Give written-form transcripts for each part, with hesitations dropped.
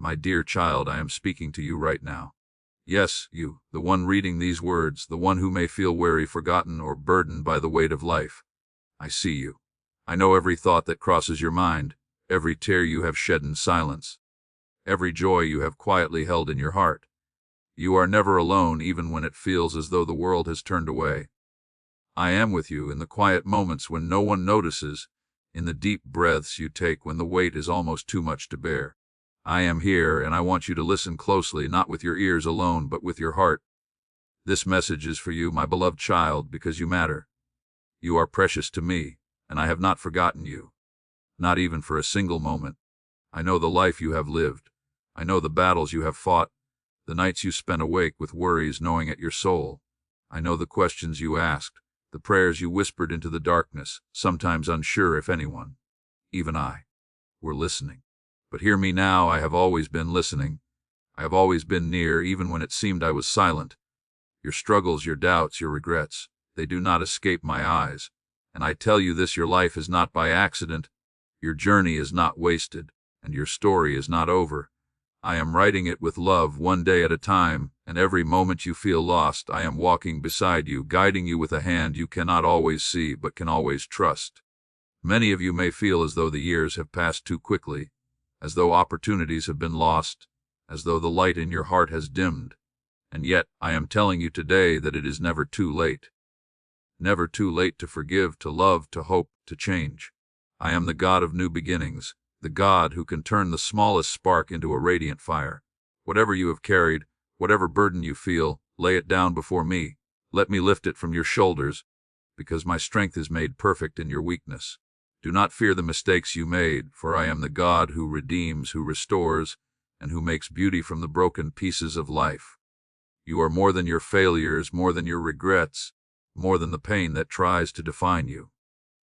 My dear child, I am speaking to you right now. Yes, you, the one reading these words, the one who may feel weary, forgotten, or burdened by the weight of life. I see you. I know every thought that crosses your mind, every tear you have shed in silence, every joy you have quietly held in your heart. You are never alone, even when it feels as though the world has turned away. I am with you in the quiet moments when no one notices, in the deep breaths you take when the weight is almost too much to bear. I am here, and I want you to listen closely, not with your ears alone, but with your heart. This message is for you, my beloved child, because you matter. You are precious to me, and I have not forgotten you. Not even for a single moment. I know the life you have lived. I know the battles you have fought, the nights you spent awake with worries gnawing at your soul. I know the questions you asked, the prayers you whispered into the darkness, sometimes unsure if anyone, even I, were listening. But hear me now, I have always been listening. I have always been near, even when it seemed I was silent. Your struggles, your doubts, your regrets, they do not escape my eyes. And I tell you this, your life is not by accident, your journey is not wasted, and your story is not over. I am writing it with love, one day at a time, and every moment you feel lost, I am walking beside you, guiding you with a hand you cannot always see but can always trust. Many of you may feel as though the years have passed too quickly, as though opportunities have been lost, as though the light in your heart has dimmed. And yet, I am telling you today that it is never too late. Never too late to forgive, to love, to hope, to change. I am the God of new beginnings, the God who can turn the smallest spark into a radiant fire. Whatever you have carried, whatever burden you feel, lay it down before me. Let me lift it from your shoulders, because my strength is made perfect in your weakness. Do not fear the mistakes you made, for I am the God who redeems, who restores, and who makes beauty from the broken pieces of life. You are more than your failures, more than your regrets, more than the pain that tries to define you.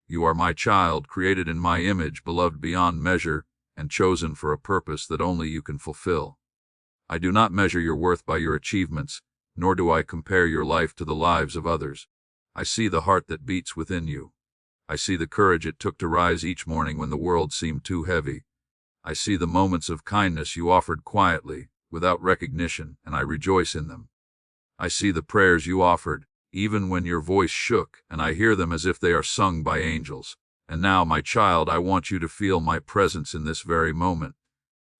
You are my child, created in my image, beloved beyond measure, and chosen for a purpose that only you can fulfill. I do not measure your worth by your achievements, nor do I compare your life to the lives of others. I see the heart that beats within you. I see the courage it took to rise each morning when the world seemed too heavy. I see the moments of kindness you offered quietly, without recognition, and I rejoice in them. I see the prayers you offered, even when your voice shook, and I hear them as if they are sung by angels. And now, my child, I want you to feel my presence in this very moment.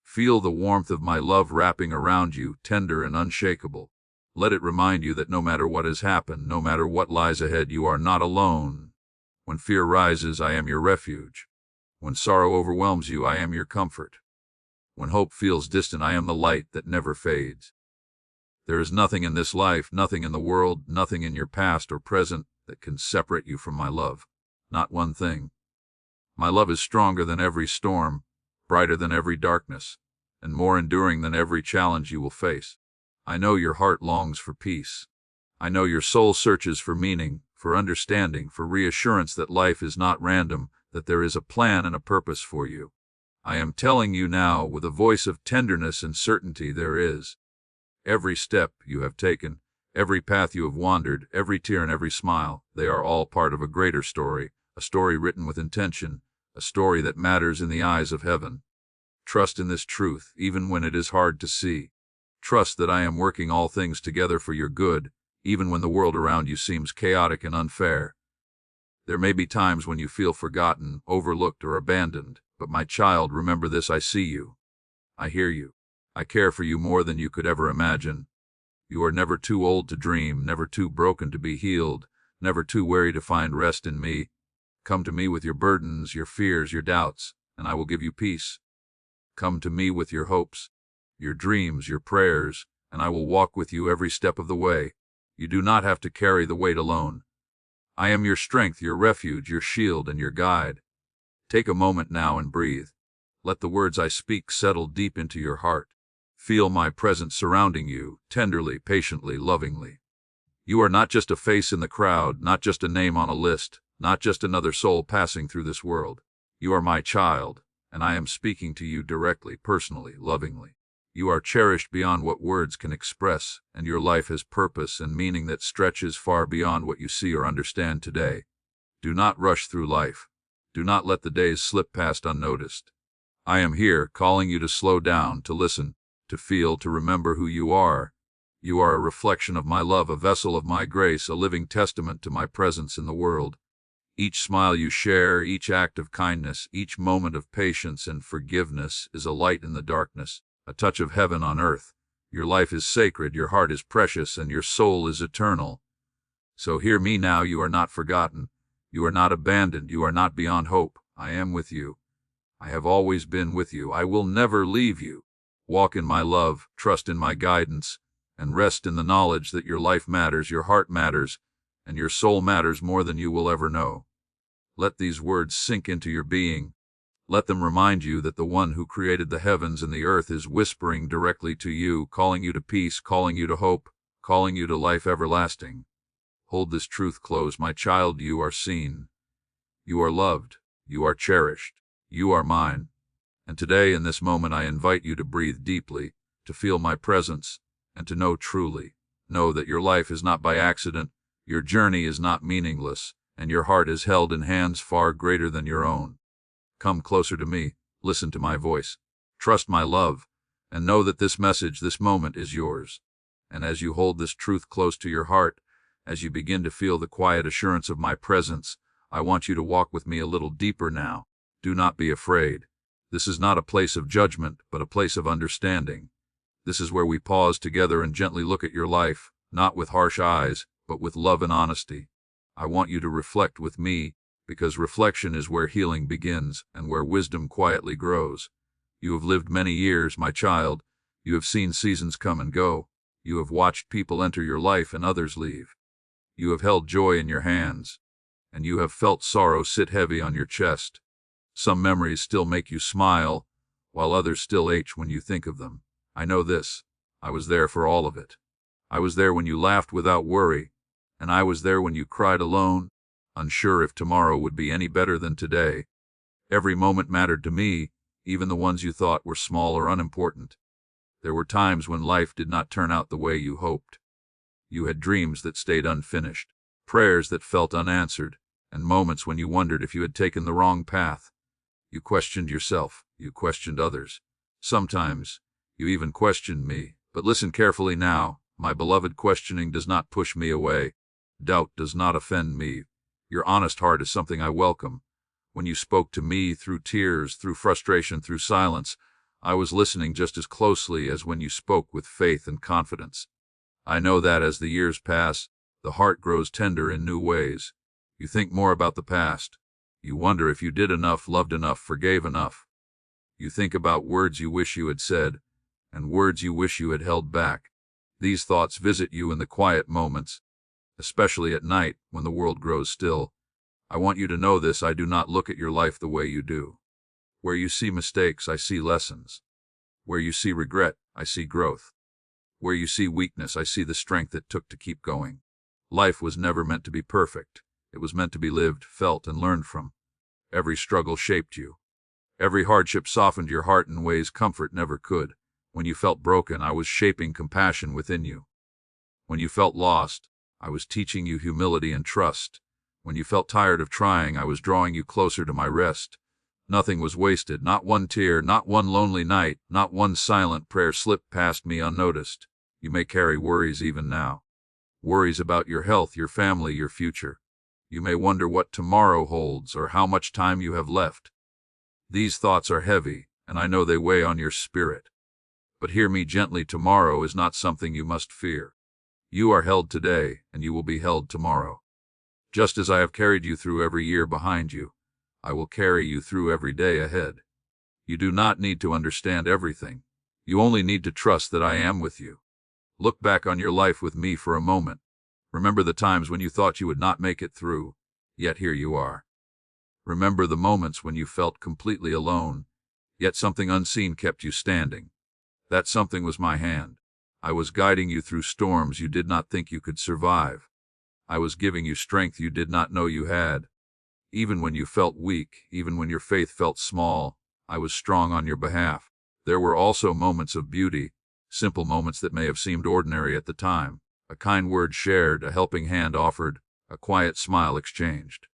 Feel the warmth of my love wrapping around you, tender and unshakable. Let it remind you that no matter what has happened, no matter what lies ahead, you are not alone. When fear rises, I am your refuge. When sorrow overwhelms you, I am your comfort. When hope feels distant, I am the light that never fades. There is nothing in this life, nothing in the world, nothing in your past or present that can separate you from my love. Not one thing. My love is stronger than every storm, brighter than every darkness, and more enduring than every challenge you will face. I know your heart longs for peace. I know your soul searches for meaning, for understanding, for reassurance that life is not random, that there is a plan and a purpose for you. I am telling you now, with a voice of tenderness and certainty, there is. Every step you have taken, every path you have wandered, every tear and every smile, they are all part of a greater story, a story written with intention, a story that matters in the eyes of heaven. Trust in this truth, even when it is hard to see. Trust that I am working all things together for your good, even when the world around you seems chaotic and unfair. There may be times when you feel forgotten, overlooked, or abandoned, but my child, remember this: I see you. I hear you. I care for you more than you could ever imagine. You are never too old to dream, never too broken to be healed, never too weary to find rest in me. Come to me with your burdens, your fears, your doubts, and I will give you peace. Come to me with your hopes, your dreams, your prayers, and I will walk with you every step of the way. You do not have to carry the weight alone. I am your strength, your refuge, your shield, and your guide. Take a moment now and breathe. Let the words I speak settle deep into your heart. Feel my presence surrounding you, tenderly, patiently, lovingly. You are not just a face in the crowd, not just a name on a list, not just another soul passing through this world. You are my child, and I am speaking to you directly, personally, lovingly. You are cherished beyond what words can express, and your life has purpose and meaning that stretches far beyond what you see or understand today. Do not rush through life. Do not let the days slip past unnoticed. I am here, calling you to slow down, to listen, to feel, to remember who you are. You are a reflection of my love, a vessel of my grace, a living testament to my presence in the world. Each smile you share, each act of kindness, each moment of patience and forgiveness is a light in the darkness, a touch of heaven on earth. Your life is sacred, your heart is precious, and your soul is eternal. So hear me now, you are not forgotten. You are not abandoned, you are not beyond hope. I am with you. I have always been with you. I will never leave you. Walk in my love, trust in my guidance, and rest in the knowledge that your life matters, your heart matters, and your soul matters more than you will ever know. Let these words sink into your being. Let them remind you that the one who created the heavens and the earth is whispering directly to you, calling you to peace, calling you to hope, calling you to life everlasting. Hold this truth close, my child. You are seen. You are loved. You are cherished. You are mine. And today, in this moment, I invite you to breathe deeply, to feel my presence, and to know truly. Know that your life is not by accident, your journey is not meaningless, and your heart is held in hands far greater than your own. Come closer to me, listen to my voice, trust my love, and know that this message, this moment is yours. And as you hold this truth close to your heart, as you begin to feel the quiet assurance of my presence, I want you to walk with me a little deeper now. Do not be afraid. This is not a place of judgment, but a place of understanding. This is where we pause together and gently look at your life, not with harsh eyes, but with love and honesty. I want you to reflect with me, because reflection is where healing begins and where wisdom quietly grows. You have lived many years, my child. You have seen seasons come and go. You have watched people enter your life and others leave. You have held joy in your hands, and you have felt sorrow sit heavy on your chest. Some memories still make you smile, while others still ache when you think of them. I know this. I was there for all of it. I was there when you laughed without worry, and I was there when you cried alone, unsure if tomorrow would be any better than today. Every moment mattered to me, even the ones you thought were small or unimportant. There were times when life did not turn out the way you hoped. You had dreams that stayed unfinished, prayers that felt unanswered, and moments when you wondered if you had taken the wrong path. You questioned yourself, you questioned others. Sometimes, you even questioned me. But listen carefully now, my beloved, questioning does not push me away. Doubt does not offend me. Your honest heart is something I welcome. When you spoke to me through tears, through frustration, through silence, I was listening just as closely as when you spoke with faith and confidence. I know that as the years pass, the heart grows tender in new ways. You think more about the past. You wonder if you did enough, loved enough, forgave enough. You think about words you wish you had said, and words you wish you had held back. These thoughts visit you in the quiet moments, especially at night when the world grows still. I want you to know this: I do not look at your life the way you do. Where you see mistakes, I see lessons. Where you see regret, I see growth. Where you see weakness, I see the strength it took to keep going. Life was never meant to be perfect. It was meant to be lived, felt, and learned from. Every struggle shaped you. Every hardship softened your heart in ways comfort never could. When you felt broken, I was shaping compassion within you. When you felt lost, I was teaching you humility and trust. When you felt tired of trying, I was drawing you closer to my rest. Nothing was wasted, not one tear, not one lonely night, not one silent prayer slipped past me unnoticed. You may carry worries even now. Worries about your health, your family, your future. You may wonder what tomorrow holds or how much time you have left. These thoughts are heavy, and I know they weigh on your spirit. But hear me gently: tomorrow is not something you must fear. You are held today, and you will be held tomorrow. Just as I have carried you through every year behind you, I will carry you through every day ahead. You do not need to understand everything. You only need to trust that I am with you. Look back on your life with me for a moment. Remember the times when you thought you would not make it through, yet here you are. Remember the moments when you felt completely alone, yet something unseen kept you standing. That something was my hand. I was guiding you through storms you did not think you could survive. I was giving you strength you did not know you had. Even when you felt weak, even when your faith felt small, I was strong on your behalf. There were also moments of beauty, simple moments that may have seemed ordinary at the time. A kind word shared, a helping hand offered, a quiet smile exchanged.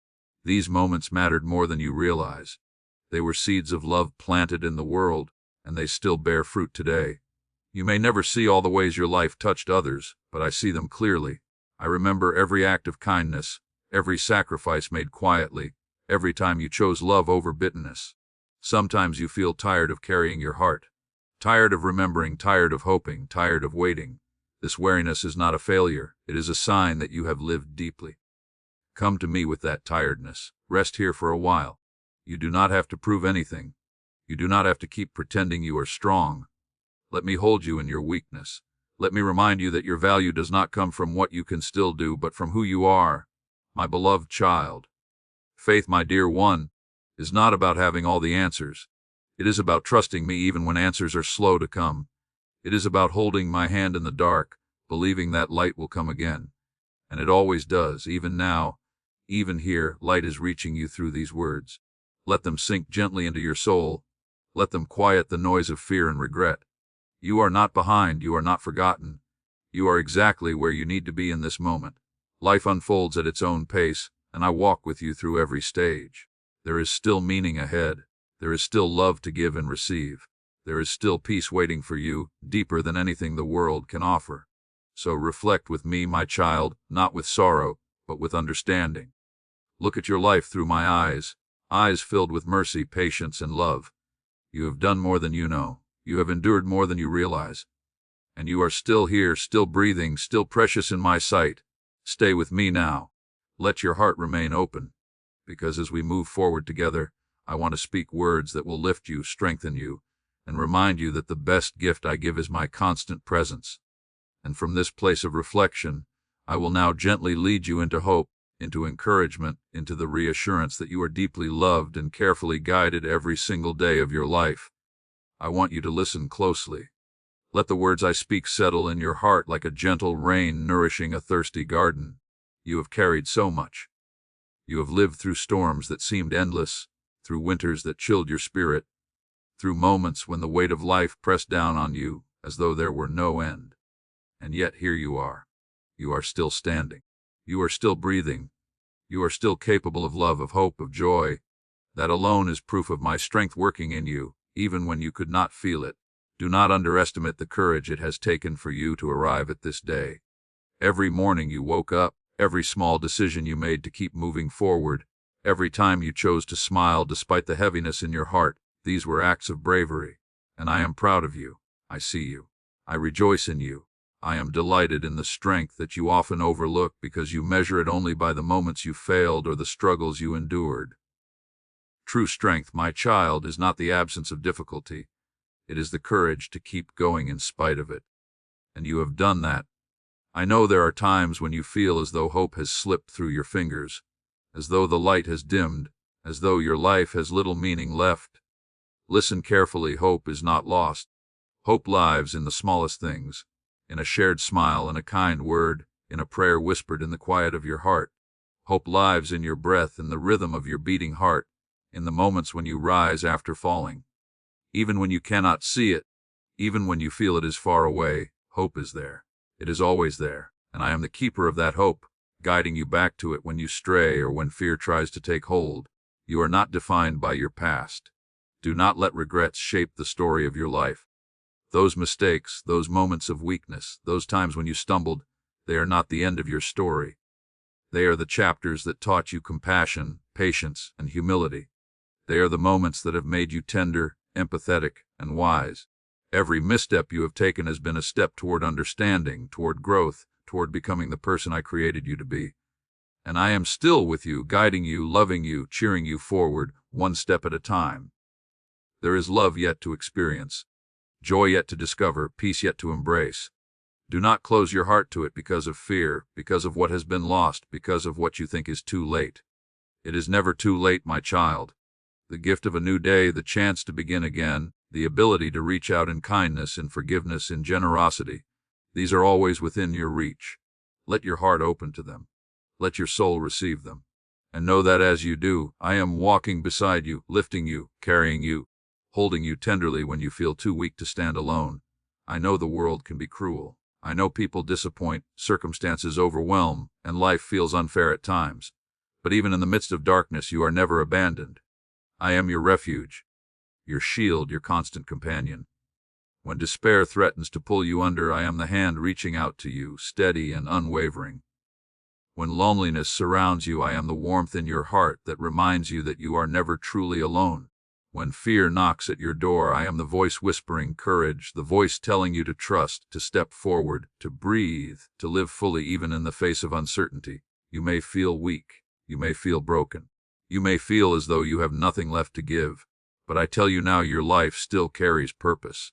These moments mattered more than you realize. They were seeds of love planted in the world, and they still bear fruit today. You may never see all the ways your life touched others, but I see them clearly. I remember every act of kindness, every sacrifice made quietly, every time you chose love over bitterness. Sometimes you feel tired of carrying your heart, tired of remembering, tired of hoping, tired of waiting. This weariness is not a failure. It is a sign that you have lived deeply. Come to me with that tiredness. Rest here for a while. You do not have to prove anything. You do not have to keep pretending you are strong. Let me hold you in your weakness. Let me remind you that your value does not come from what you can still do, but from who you are, my beloved child. Faith, my dear one, is not about having all the answers. It is about trusting me even when answers are slow to come. It is about holding my hand in the dark, believing that light will come again. And it always does, even now, even here, light is reaching you through these words. Let them sink gently into your soul. Let them quiet the noise of fear and regret. You are not behind, you are not forgotten. You are exactly where you need to be in this moment. Life unfolds at its own pace, and I walk with you through every stage. There is still meaning ahead. There is still love to give and receive. There is still peace waiting for you, deeper than anything the world can offer. So reflect with me, my child, not with sorrow, but with understanding. Look at your life through my eyes, eyes filled with mercy, patience, and love. You have done more than you know. You have endured more than you realize. And you are still here, still breathing, still precious in my sight. Stay with me now. Let your heart remain open, because as we move forward together, I want to speak words that will lift you, strengthen you, and remind you that the best gift I give is my constant presence. And from this place of reflection, I will now gently lead you into hope, into encouragement, into the reassurance that you are deeply loved and carefully guided every single day of your life. I want you to listen closely. Let the words I speak settle in your heart like a gentle rain nourishing a thirsty garden. You have carried so much. You have lived through storms that seemed endless, through winters that chilled your spirit, through moments when the weight of life pressed down on you as though there were no end. And yet here you are. You are still standing. You are still breathing. You are still capable of love, of hope, of joy. That alone is proof of my strength working in you, even when you could not feel it. Do not underestimate the courage it has taken for you to arrive at this day. Every morning you woke up, every small decision you made to keep moving forward, every time you chose to smile despite the heaviness in your heart, these were acts of bravery. And I am proud of you. I see you. I rejoice in you. I am delighted in the strength that you often overlook because you measure it only by the moments you failed or the struggles you endured. True strength, my child, is not the absence of difficulty. It is the courage to keep going in spite of it. And you have done that. I know there are times when you feel as though hope has slipped through your fingers, as though the light has dimmed, as though your life has little meaning left. Listen carefully. Hope is not lost. Hope lives in the smallest things, in a shared smile, in a kind word, in a prayer whispered in the quiet of your heart. Hope lives in your breath, in the rhythm of your beating heart, in the moments when you rise after falling. Even when you cannot see it, even when you feel it is far away, hope is there. It is always there, and I am the keeper of that hope, guiding you back to it when you stray or when fear tries to take hold. You are not defined by your past. Do not let regrets shape the story of your life. Those mistakes, those moments of weakness, those times when you stumbled, they are not the end of your story. They are the chapters that taught you compassion, patience, and humility. They are the moments that have made you tender, empathetic, and wise. Every misstep you have taken has been a step toward understanding, toward growth, toward becoming the person I created you to be. And I am still with you, guiding you, loving you, cheering you forward, one step at a time. There is love yet to experience, joy yet to discover, peace yet to embrace. Do not close your heart to it because of fear, because of what has been lost, because of what you think is too late. It is never too late, my child. The gift of a new day, the chance to begin again, the ability to reach out in kindness, in forgiveness, in generosity, these are always within your reach. Let your heart open to them. Let your soul receive them. And know that as you do, I am walking beside you, lifting you, carrying you, holding you tenderly when you feel too weak to stand alone. I know the world can be cruel. I know people disappoint, circumstances overwhelm, and life feels unfair at times. But even in the midst of darkness, you are never abandoned. I am your refuge, your shield, your constant companion. When despair threatens to pull you under, I am the hand reaching out to you, steady and unwavering. When loneliness surrounds you, I am the warmth in your heart that reminds you that you are never truly alone. When fear knocks at your door, I am the voice whispering courage, the voice telling you to trust, to step forward, to breathe, to live fully even in the face of uncertainty. You may feel weak, you may feel broken, you may feel as though you have nothing left to give, but I tell you now, your life still carries purpose.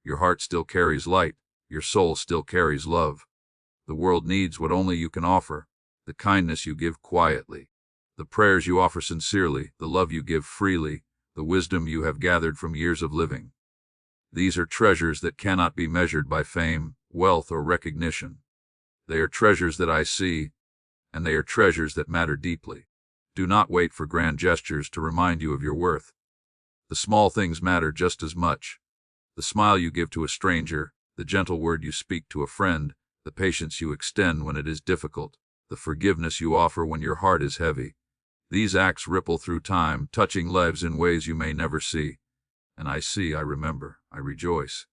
Your heart still carries light, your soul still carries love. The world needs what only you can offer, the kindness you give quietly, the prayers you offer sincerely, the love you give freely, the wisdom you have gathered from years of living. These are treasures that cannot be measured by fame, wealth, or recognition. They are treasures that I see, and they are treasures that matter deeply. Do not wait for grand gestures to remind you of your worth. The small things matter just as much. The smile you give to a stranger, the gentle word you speak to a friend, the patience you extend when it is difficult, the forgiveness you offer when your heart is heavy. These acts ripple through time, touching lives in ways you may never see. And I see, I remember, I rejoice.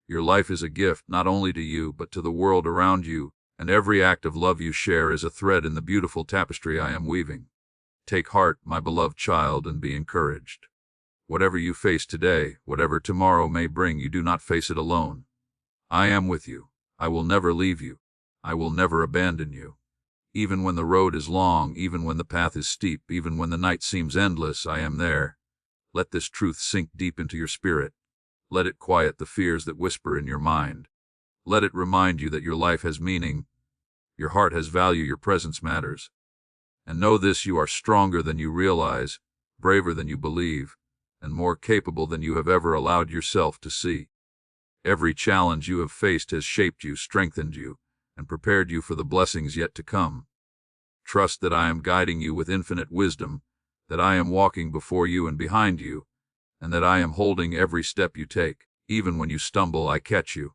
Your life is a gift not only to you, but to the world around you, and every act of love you share is a thread in the beautiful tapestry I am weaving. Take heart, my beloved child, and be encouraged. Whatever you face today, whatever tomorrow may bring, you do not face it alone. I am with you. I will never leave you. I will never abandon you. Even when the road is long, even when the path is steep, even when the night seems endless, I am there. Let this truth sink deep into your spirit. Let it quiet the fears that whisper in your mind. Let it remind you that your life has meaning, your heart has value, your presence matters. And know this, you are stronger than you realize, braver than you believe, and more capable than you have ever allowed yourself to see. Every challenge you have faced has shaped you, strengthened you, and prepared you for the blessings yet to come. Trust that I am guiding you with infinite wisdom, that I am walking before you and behind you, and that I am holding every step you take. Even when you stumble, I catch you.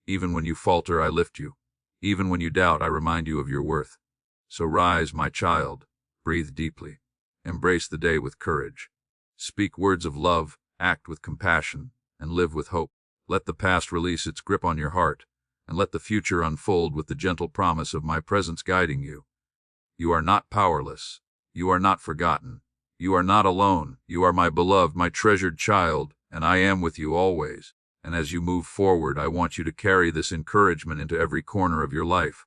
Even when you falter, I lift you. Even when you doubt, I remind you of your worth. So rise, my child, breathe deeply, embrace the day with courage. Speak words of love, act with compassion, and live with hope. Let the past release its grip on your heart, and let the future unfold with the gentle promise of my presence guiding you. You are not powerless. You are not forgotten. You are not alone. You are my beloved, my treasured child, and I am with you always. And as you move forward, I want you to carry this encouragement into every corner of your life.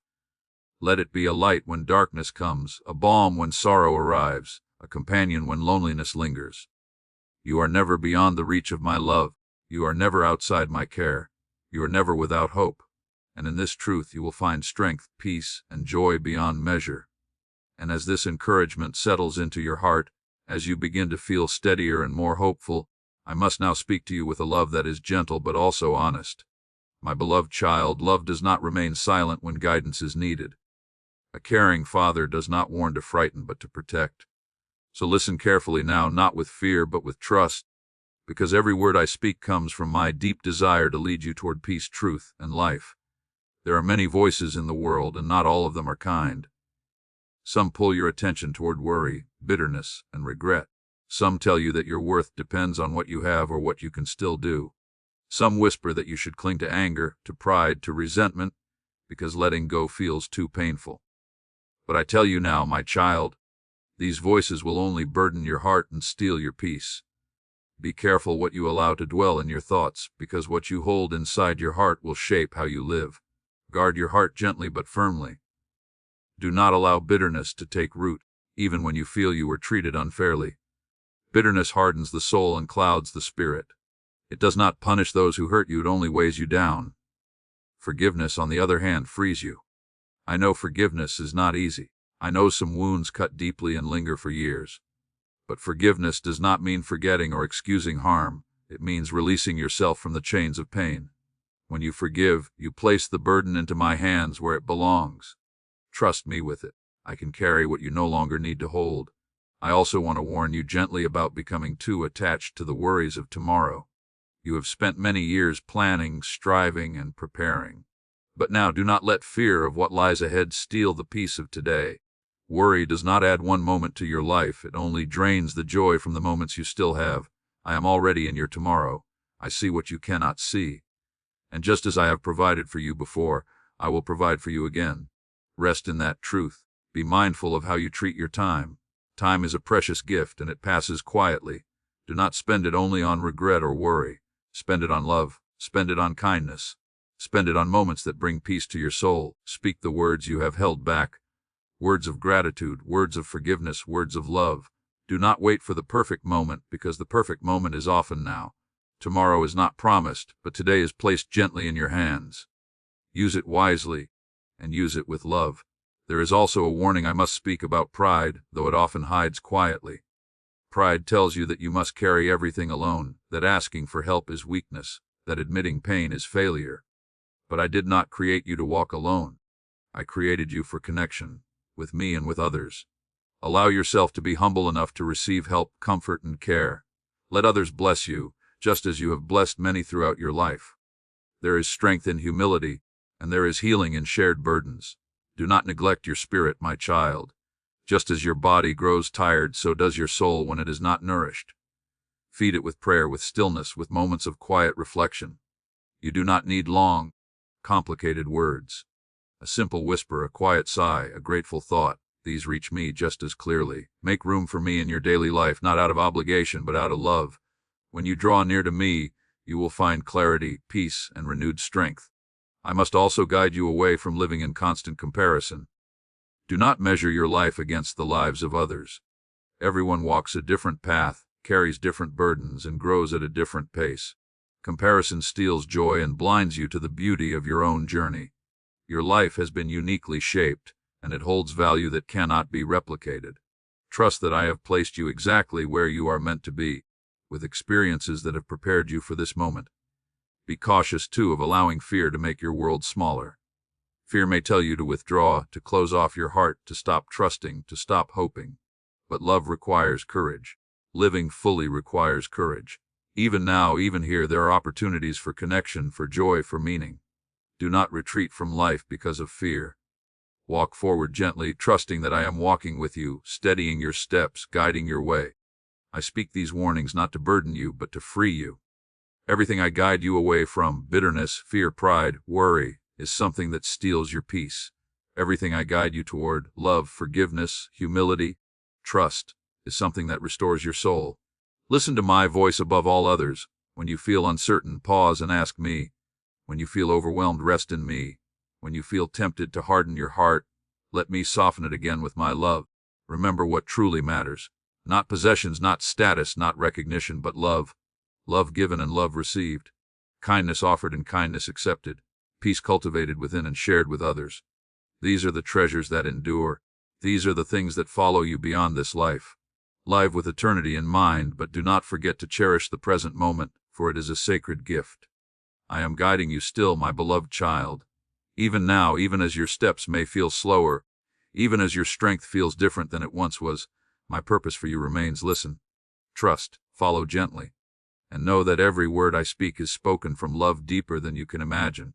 Let it be a light when darkness comes, a balm when sorrow arrives, a companion when loneliness lingers. You are never beyond the reach of my love. You are never outside my care. You are never without hope. And in this truth you will find strength, peace, and joy beyond measure. And as this encouragement settles into your heart, as you begin to feel steadier and more hopeful, I must now speak to you with a love that is gentle but also honest. My beloved child, love does not remain silent when guidance is needed. A caring father does not warn to frighten but to protect. So listen carefully now, not with fear but with trust, because every word I speak comes from my deep desire to lead you toward peace, truth, and life. There are many voices in the world, and not all of them are kind. Some pull your attention toward worry, bitterness, and regret. Some tell you that your worth depends on what you have or what you can still do. Some whisper that you should cling to anger, to pride, to resentment, because letting go feels too painful. But I tell you now, my child, these voices will only burden your heart and steal your peace. Be careful what you allow to dwell in your thoughts, because what you hold inside your heart will shape how you live. Guard your heart gently but firmly. Do not allow bitterness to take root, even when you feel you were treated unfairly. Bitterness hardens the soul and clouds the spirit. It does not punish those who hurt you, it only weighs you down. Forgiveness, on the other hand, frees you. I know forgiveness is not easy. I know some wounds cut deeply and linger for years. But forgiveness does not mean forgetting or excusing harm. It means releasing yourself from the chains of pain. When you forgive, you place the burden into my hands where it belongs. Trust me with it. I can carry what you no longer need to hold. I also want to warn you gently about becoming too attached to the worries of tomorrow. You have spent many years planning, striving, and preparing. But now do not let fear of what lies ahead steal the peace of today. Worry does not add one moment to your life, it only drains the joy from the moments you still have. I am already in your tomorrow. I see what you cannot see. And just as I have provided for you before, I will provide for you again. Rest in that truth. Be mindful of how you treat your time. Time is a precious gift, and it passes quietly. Do not spend it only on regret or worry. Spend it on love. Spend it on kindness. Spend it on moments that bring peace to your soul. Speak the words you have held back. Words of gratitude, words of forgiveness, words of love. Do not wait for the perfect moment, because the perfect moment is often now. Tomorrow is not promised, but today is placed gently in your hands. Use it wisely, and use it with love. There is also a warning I must speak about pride, though it often hides quietly. Pride tells you that you must carry everything alone, that asking for help is weakness, that admitting pain is failure. But I did not create you to walk alone. I created you for connection, with me and with others. Allow yourself to be humble enough to receive help, comfort, and care. Let others bless you, just as you have blessed many throughout your life. There is strength in humility, and there is healing in shared burdens. Do not neglect your spirit, my child. Just as your body grows tired, so does your soul when it is not nourished. Feed it with prayer, with stillness, with moments of quiet reflection. You do not need long, complicated words. A simple whisper, a quiet sigh, a grateful thought, these reach me just as clearly. Make room for me in your daily life, not out of obligation, but out of love. When you draw near to me, you will find clarity, peace, and renewed strength. I must also guide you away from living in constant comparison. Do not measure your life against the lives of others. Everyone walks a different path, carries different burdens, and grows at a different pace. Comparison steals joy and blinds you to the beauty of your own journey. Your life has been uniquely shaped, and it holds value that cannot be replicated. Trust that I have placed you exactly where you are meant to be, with experiences that have prepared you for this moment. Be cautious, too, of allowing fear to make your world smaller. Fear may tell you to withdraw, to close off your heart, to stop trusting, to stop hoping. But love requires courage. Living fully requires courage. Even now, even here, there are opportunities for connection, for joy, for meaning. Do not retreat from life because of fear. Walk forward gently, trusting that I am walking with you, steadying your steps, guiding your way. I speak these warnings not to burden you, but to free you. Everything I guide you away from, bitterness, fear, pride, worry, is something that steals your peace. Everything I guide you toward, love, forgiveness, humility, trust, is something that restores your soul. Listen to my voice above all others. When you feel uncertain, pause and ask me. When you feel overwhelmed, rest in me. When you feel tempted to harden your heart, let me soften it again with my love. Remember what truly matters. Not possessions, not status, not recognition, but love. Love given and love received. Kindness offered and kindness accepted. Peace cultivated within and shared with others. These are the treasures that endure. These are the things that follow you beyond this life. Live with eternity in mind, but do not forget to cherish the present moment, for it is a sacred gift. I am guiding you still, my beloved child. Even now, even as your steps may feel slower, even as your strength feels different than it once was, my purpose for you remains. Listen, trust, follow gently, and know that every word I speak is spoken from love deeper than you can imagine.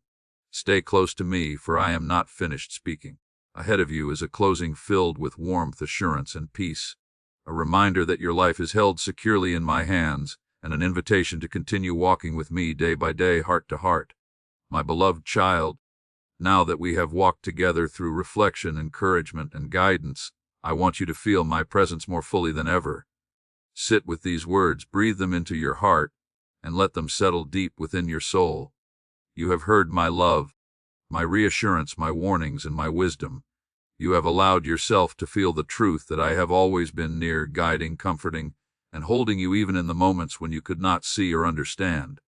Stay close to me, for I am not finished speaking. Ahead of you is a closing filled with warmth, assurance, and peace. A reminder that your life is held securely in my hands, and an invitation to continue walking with me day by day, heart to heart. My beloved child, now that we have walked together through reflection, encouragement, and guidance, I want you to feel my presence more fully than ever. Sit with these words, breathe them into your heart, and let them settle deep within your soul. You have heard my love, my reassurance, my warnings, and my wisdom. You have allowed yourself to feel the truth that I have always been near, guiding, comforting, and holding you even in the moments when you could not see or understand.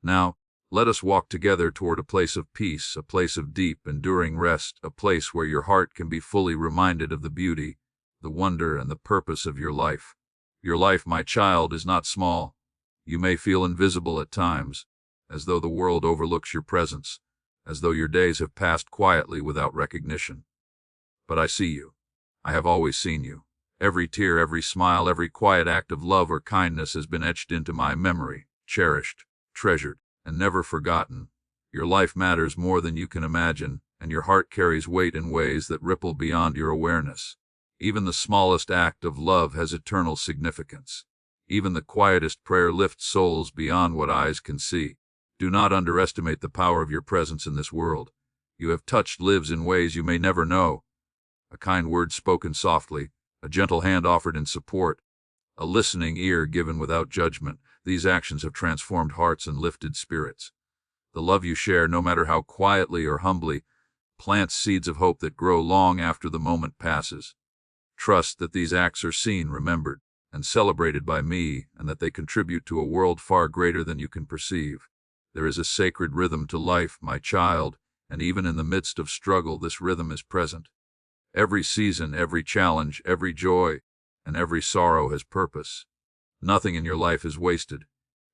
Now, let us walk together toward a place of peace, a place of deep, enduring rest, a place where your heart can be fully reminded of the beauty, the wonder, and the purpose of your life. Your life, my child, is not small. You may feel invisible at times, as though the world overlooks your presence, as though your days have passed quietly without recognition. But I see you. I have always seen you. Every tear, every smile, every quiet act of love or kindness has been etched into my memory, cherished, treasured, and never forgotten. Your life matters more than you can imagine, and your heart carries weight in ways that ripple beyond your awareness. Even the smallest act of love has eternal significance. Even the quietest prayer lifts souls beyond what eyes can see. Do not underestimate the power of your presence in this world. You have touched lives in ways you may never know. A kind word spoken softly, a gentle hand offered in support, a listening ear given without judgment. These actions have transformed hearts and lifted spirits. The love you share, no matter how quietly or humbly, plants seeds of hope that grow long after the moment passes. Trust that these acts are seen, remembered, and celebrated by me, and that they contribute to a world far greater than you can perceive. There is a sacred rhythm to life, my child, and even in the midst of struggle, this rhythm is present. Every season, every challenge, every joy, and every sorrow has purpose. Nothing in your life is wasted.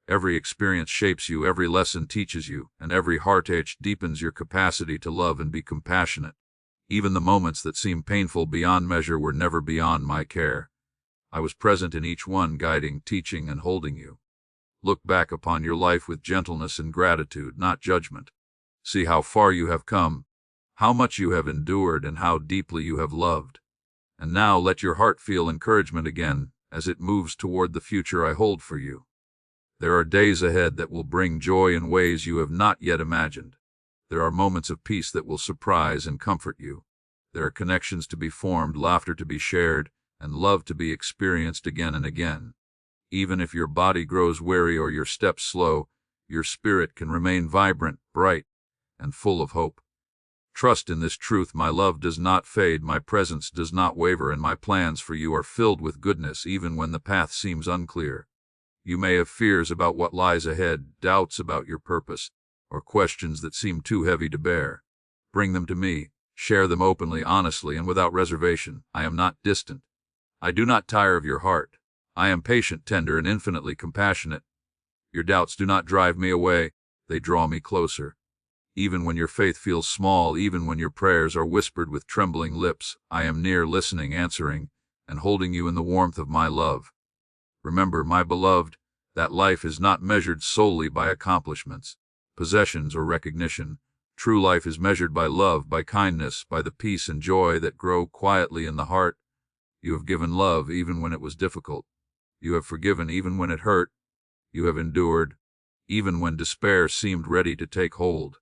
Every experience shapes you, every lesson teaches you, and every heartache deepens your capacity to love and be compassionate. Even the moments that seem painful beyond measure were never beyond my care. I was present in each one, guiding, teaching, and holding you. Look back upon your life with gentleness and gratitude, not judgment. See how far you have come, how much you have endured, and how deeply you have loved. And now let your heart feel encouragement again as it moves toward the future I hold for you. There are days ahead that will bring joy in ways you have not yet imagined. There are moments of peace that will surprise and comfort you. There are connections to be formed, laughter to be shared, and love to be experienced again and again. Even if your body grows weary or your steps slow, your spirit can remain vibrant, bright, and full of hope. Trust in this truth: my love does not fade, my presence does not waver, and my plans for you are filled with goodness even when the path seems unclear. You may have fears about what lies ahead, doubts about your purpose, or questions that seem too heavy to bear. Bring them to me. Share them openly, honestly, and without reservation. I am not distant. I do not tire of your heart. I am patient, tender, and infinitely compassionate. Your doubts do not drive me away. They draw me closer. Even when your faith feels small, even when your prayers are whispered with trembling lips, I am near, listening, answering, and holding you in the warmth of my love. Remember, my beloved, that life is not measured solely by accomplishments, possessions, or recognition. True life is measured by love, by kindness, by the peace and joy that grow quietly in the heart. You have given love even when it was difficult. You have forgiven even when it hurt. You have endured even when despair seemed ready to take hold.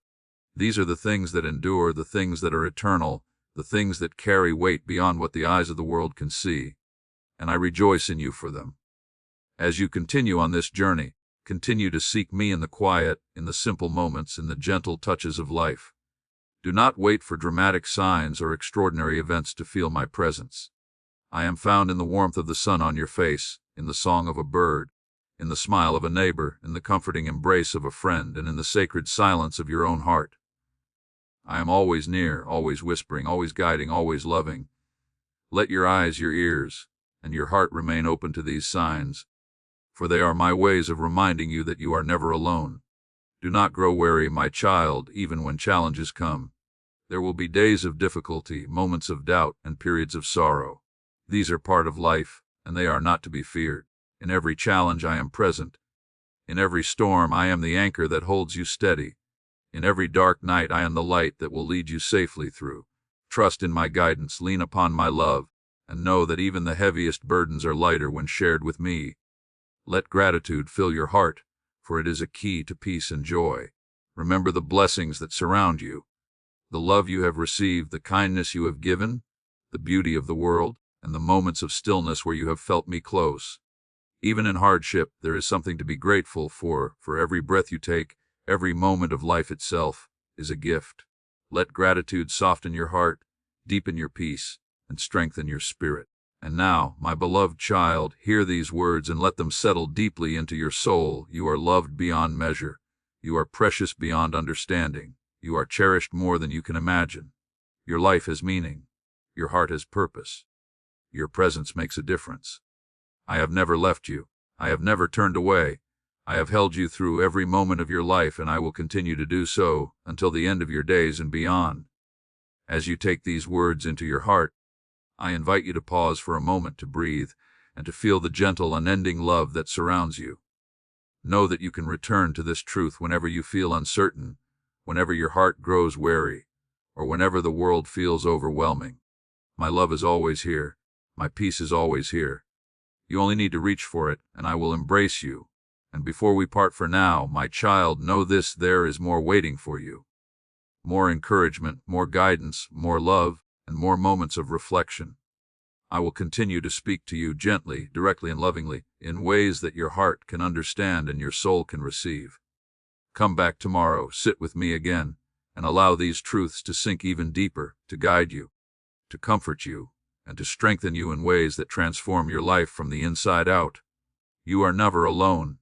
These are the things that endure, the things that are eternal, the things that carry weight beyond what the eyes of the world can see. And I rejoice in you for them. As you continue on this journey, continue to seek me in the quiet, in the simple moments, in the gentle touches of life. Do not wait for dramatic signs or extraordinary events to feel my presence. I am found in the warmth of the sun on your face, in the song of a bird, in the smile of a neighbor, in the comforting embrace of a friend, and in the sacred silence of your own heart. I am always near, always whispering, always guiding, always loving. Let your eyes, your ears, and your heart remain open to these signs, for they are my ways of reminding you that you are never alone. Do not grow weary, my child, even when challenges come. There will be days of difficulty, moments of doubt, and periods of sorrow. These are part of life, and they are not to be feared. In every challenge I am present. In every storm I am the anchor that holds you steady. In every dark night I am the light that will lead you safely through. Trust in my guidance, lean upon my love, and know that even the heaviest burdens are lighter when shared with me. Let gratitude fill your heart, for it is a key to peace and joy. Remember the blessings that surround you, the love you have received, the kindness you have given, the beauty of the world, and the moments of stillness where you have felt me close. Even in hardship, there is something to be grateful for every breath you take, every moment of life itself is a gift. Let gratitude soften your heart, deepen your peace, and strengthen your spirit. And now, my beloved child, hear these words and let them settle deeply into your soul. You are loved beyond measure. You are precious beyond understanding. You are cherished more than you can imagine. Your life has meaning. Your heart has purpose. Your presence makes a difference. I have never left you. I have never turned away. I have held you through every moment of your life, and I will continue to do so until the end of your days and beyond. As you take these words into your heart, I invite you to pause for a moment to breathe and to feel the gentle, unending love that surrounds you. Know that you can return to this truth whenever you feel uncertain, whenever your heart grows weary, or whenever the world feels overwhelming. My love is always here, My peace is always here. You only need to reach for it, and I will embrace you. And before we part for now, my child, know this: there is more waiting for you. More encouragement, more guidance, more love, and more moments of reflection. I will continue to speak to you gently, directly, and lovingly, in ways that your heart can understand and your soul can receive. Come back tomorrow, sit with me again, and allow these truths to sink even deeper, to guide you, to comfort you, and to strengthen you in ways that transform your life from the inside out. You are never alone.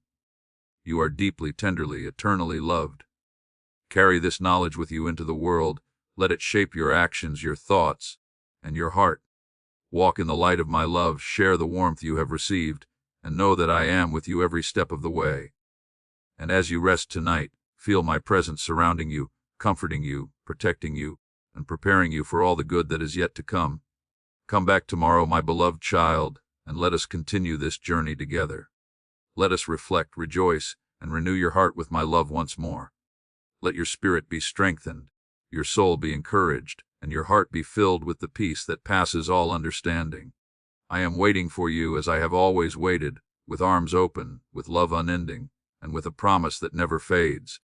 You are deeply, tenderly, eternally loved. Carry this knowledge with you into the world. Let it shape your actions, your thoughts, and your heart. Walk in the light of my love, share the warmth you have received, and know that I am with you every step of the way. And as you rest tonight, feel my presence surrounding you, comforting you, protecting you, and preparing you for all the good that is yet to come. Come back tomorrow, my beloved child, and let us continue this journey together. Let us reflect, rejoice, and renew your heart with my love once more. Let your spirit be strengthened, your soul be encouraged, and your heart be filled with the peace that passes all understanding. I am waiting for you as I have always waited, with arms open, with love unending, and with a promise that never fades.